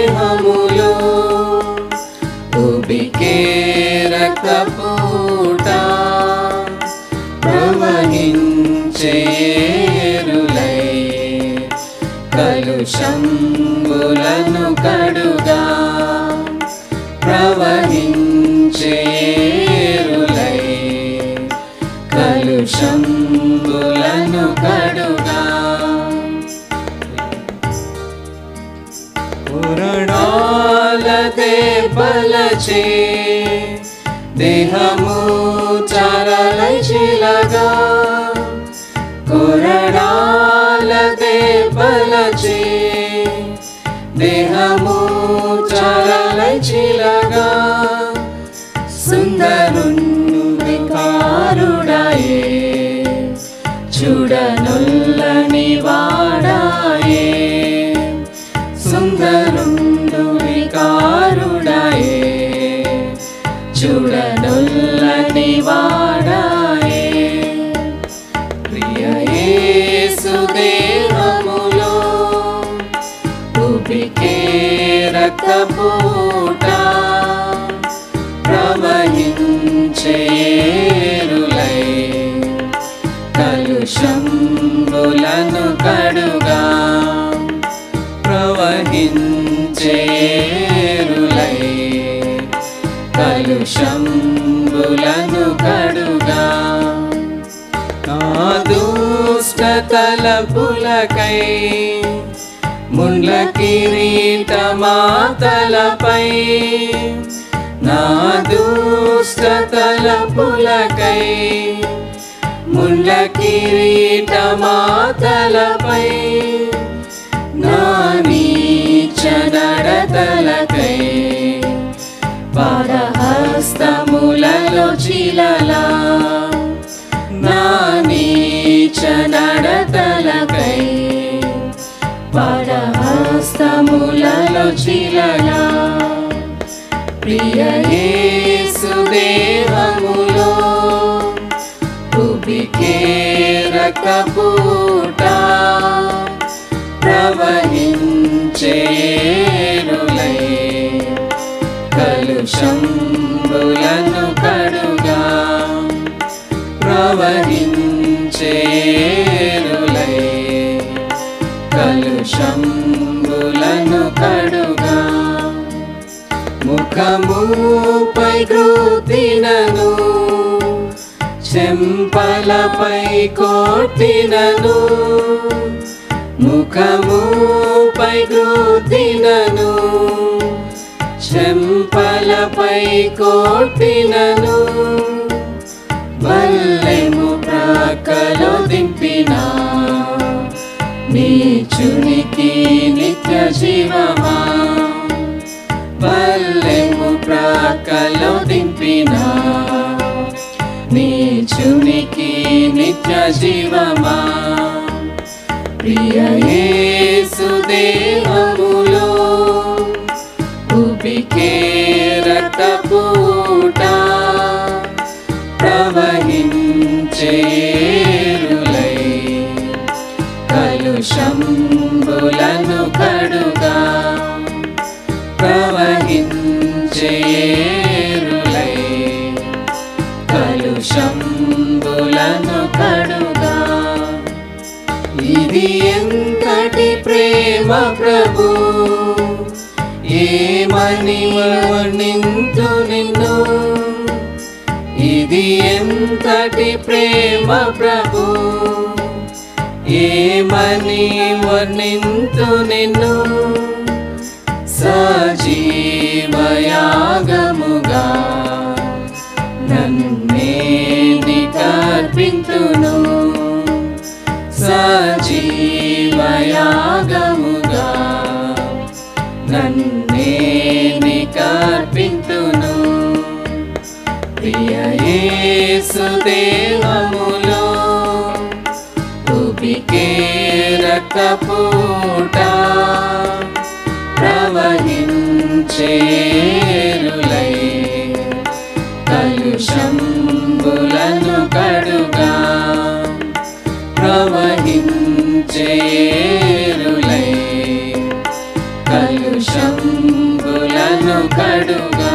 దేహములో ఉబికే రక్తపూట ప్రవహించేరులై కలుషంబులను కడుగా ప్రవహించేరులై కలుషంబులను కడుగా పురణాలదే బలచే దేహము చారలై చిలగా కొరడాలదే బలచే దేహము చారలై చిలగా సుందరుణ్ణు వికారుడాయే చూడనొల్లని వాడాయే సుందరుండు వికారుడాయే చూడనొల్లని వాడాయే ప్రియ యేసు దేహములో ఉబికే రక్తపూట ప్రవహించేరులై కలుషంబులను కడుగా ప్రవహించేరులై కలుషంబులను కడుగా నా దుష్ట తలపులకై ముండ్ల కిరీటమా తలపై నా దుష్ట తలపులకై ముండ్ల కిరీటమా తలపై నా నీచ నడతలకై పాదహస్తములలో చిలలా నా నీచ నడతలకై పాదహస్తములలో చిలలా ప్రియ యేసు దేహములో ఉబికే రక్తపూట ప్రవహించేరులై కలుషంబులను కడుగా ప్రవహించేరులై కలుషంబులను కడుగా ముఖముపై కృతినను చెంపలపై కొట్టినను ముఖముపై కృతినను చెంపలపై కొట్టినను బల్లెము ప్రక్కలో దింపినా నీచునికి నిత్య జీవమా బల్లెము ప్రక్కలో దింపినా నీచునికి నిత్య జీవమా ప్రియ యేసు దేహములో ఉబికే రక్తపూట ప్రవహించేరులై కలుషంబులను కడుగా ప్రవహించేరులై కలుషంబులను కడుగా ఇది ఎంతటి ప్రేమ ప్రభు ఏమని వర్ణింతు నిన్ను ఇది ఎంతటి ప్రేమ ప్రభు ఏమని వర్ణింతు నిన్ను సజీవయాగముగా నన్నే నికర్పింతును సజీవయాగముగా నన్నే నికర్పింతును ప్రియ యేసు దేహములో ఉబికే రక్తపూట ప్రవహించేరులై కలుషంబులను కడుగా ప్రవహించేరులై కలుష దోషంబులను కడుగా